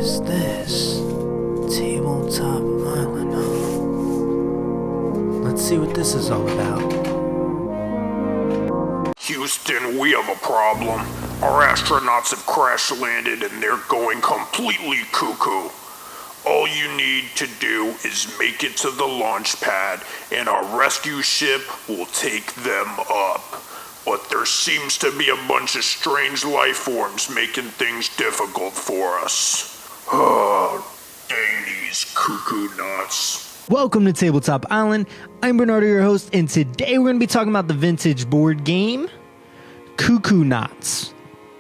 is this? Tabletop Island, huh? Let's see what this is all about. Houston, we have a problem. Our astronauts have crash landed and they're going completely cuckoo. All you need to do is make it to the launch pad and our rescue ship will take them up. But there seems to be a bunch of strange life forms making things difficult for us. Oh, dang these KooKooNauts. Welcome to Tabletop Island. I'm Bernardo, your host, and today we're going to be talking about the vintage board game, KooKooNauts,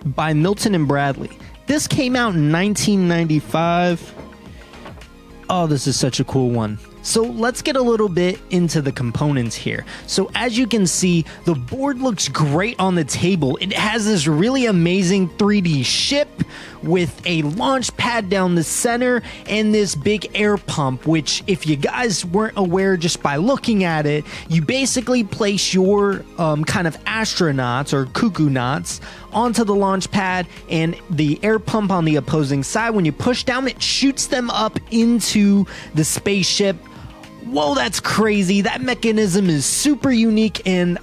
by Milton Bradley. This came out in 1995. Oh, this is such a cool one. So let's get a little bit into the components here. So as you can see, the board looks great on the table. It has this really amazing 3D ship with a launch pad down the center and this big air pump, which if you guys weren't aware just by looking at it, you basically place your kind of astronauts or KooKooNauts onto the launch pad, and the air pump on the opposing side, when you push down, it shoots them up into the spaceship. Whoa, that's crazy. That mechanism is super unique, and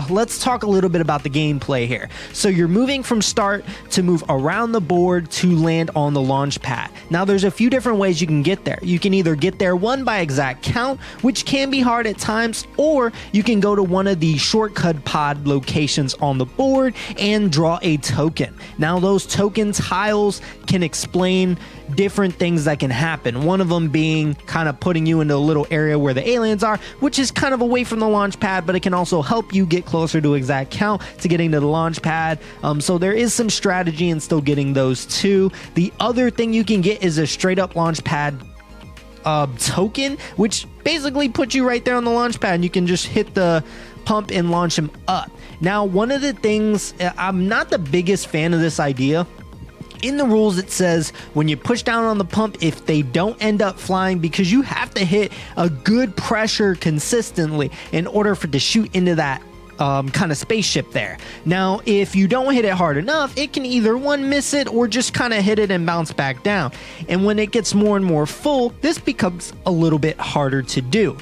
let's talk a little bit about the gameplay here. So you're moving from start to move around the board to land on the launch pad. Now there's a few different ways you can get there. You can either get there one by exact count, which can be hard at times, or you can go to one of the shortcut pod locations on the board and draw a token. Now those token tiles can explain different things that can happen. One of them being kind of putting you into a little area where the aliens are, which is kind of away from the launch pad, but it can also help you get closer to exact count to getting to the launch pad. So there is some strategy in still getting those too. The other thing you can get is a straight up launch pad token, which basically puts you right there on the launch pad and you can just hit the pump and launch them up. Now, one of the things, I'm not the biggest fan of this idea. In the rules, it says when you push down on the pump, if they don't end up flying, because you have to hit a good pressure consistently in order for it to shoot into that kind of spaceship there. Now, if you don't hit it hard enough, it can either one, miss it, or just kind of hit it and bounce back down. And when it gets more and more full, this becomes a little bit harder to do.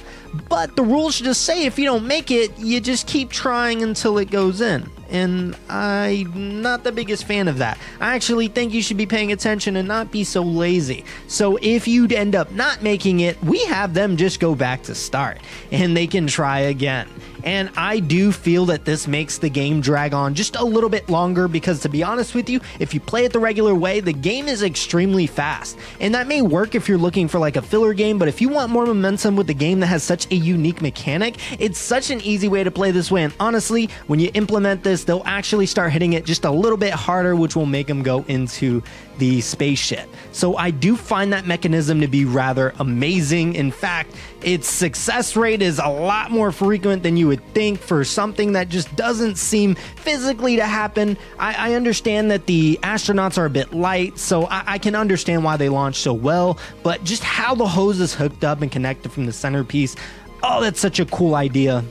But the rules just say if you don't make it, you just keep trying until it goes in. And I'm not the biggest fan of that. I actually think you should be paying attention and not be so lazy. So if you'd end up not making it, we have them just go back to start and they can try again. And I do feel that this makes the game drag on just a little bit longer because, to be honest with you, if you play it the regular way, the game is extremely fast. And that may work if you're looking for like a filler game, but if you want more momentum with the game that has such a unique mechanic, it's such an easy way to play this way. And honestly, when you implement this, they'll actually start hitting it just a little bit harder, which will make them go into the spaceship. So I do find that mechanism to be rather amazing. In fact, its success rate is a lot more frequent than you would think for something that just doesn't seem physically to happen. I understand that the astronauts are a bit light, so I can understand why they launch so well, but just how the hose is hooked up and connected from the centerpiece, that's such a cool idea.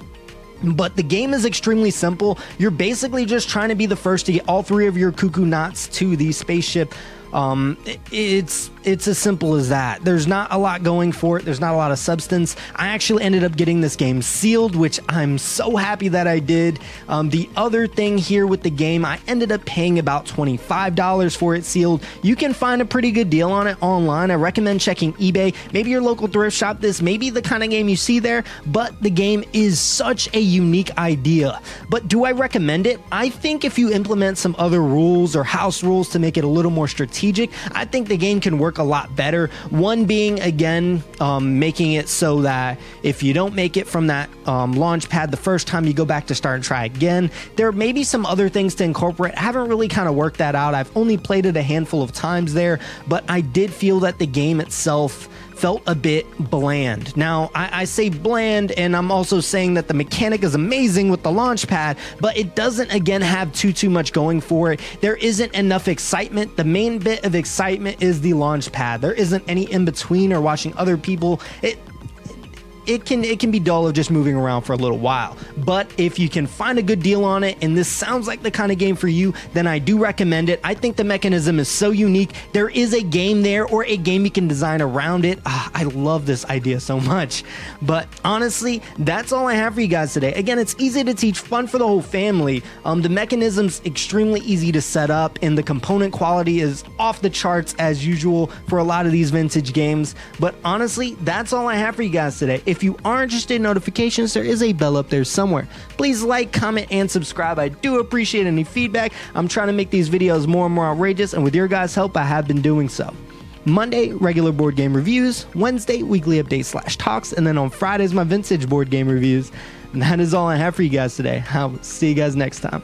But the game is extremely simple. You're basically just trying to be the first to get all three of your KooKooNauts to the spaceship. It's as simple as that. There's not a lot going for it. There's not a lot of substance. I actually ended up getting this game sealed, which I'm so happy that I did. The other thing here with the game, I ended up paying about $25 for it sealed. You can find a pretty good deal on it online. I recommend checking eBay, maybe your local thrift shop. This may be the kind of game you see there, but the game is such a unique idea. But do I recommend it? I think if you implement some other rules or house rules to make it a little more strategic, I think the game can work a lot better. One being, again, making it so that if you don't make it from that launch pad the first time, you go back to start and try again. There may be some other things to incorporate. I haven't really kind of worked that out. I've only played it a handful of times there, but I did feel that the game itself felt a bit bland. Now, I say bland, and I'm also saying that the mechanic is amazing with the launch pad, but it doesn't, again, have too much going for it. There isn't enough excitement. The main bit of excitement is the launch pad. There isn't any in between or watching other people. it can be dull of just moving around for a little while. But if you can find a good deal on it and this sounds like the kind of game for you, then I do recommend it. I think the mechanism is so unique. There is a game there, or a game you can design around it. I love this idea so much. But honestly, that's all I have for you guys today. Again, it's easy to teach, fun for the whole family. The mechanism's extremely easy to set up, and the component quality is off the charts as usual for a lot of these vintage games. But honestly, that's all I have for you guys today. If you are interested in notifications, there is a bell up there somewhere. Please like, comment, and subscribe. I do appreciate any feedback. I'm trying to make these videos more and more outrageous, and with your guys' help, I have been doing so. Monday, regular board game reviews. Wednesday, weekly updates / talks. And then on Fridays, my vintage board game reviews. And that is all I have for you guys today. I'll see you guys next time.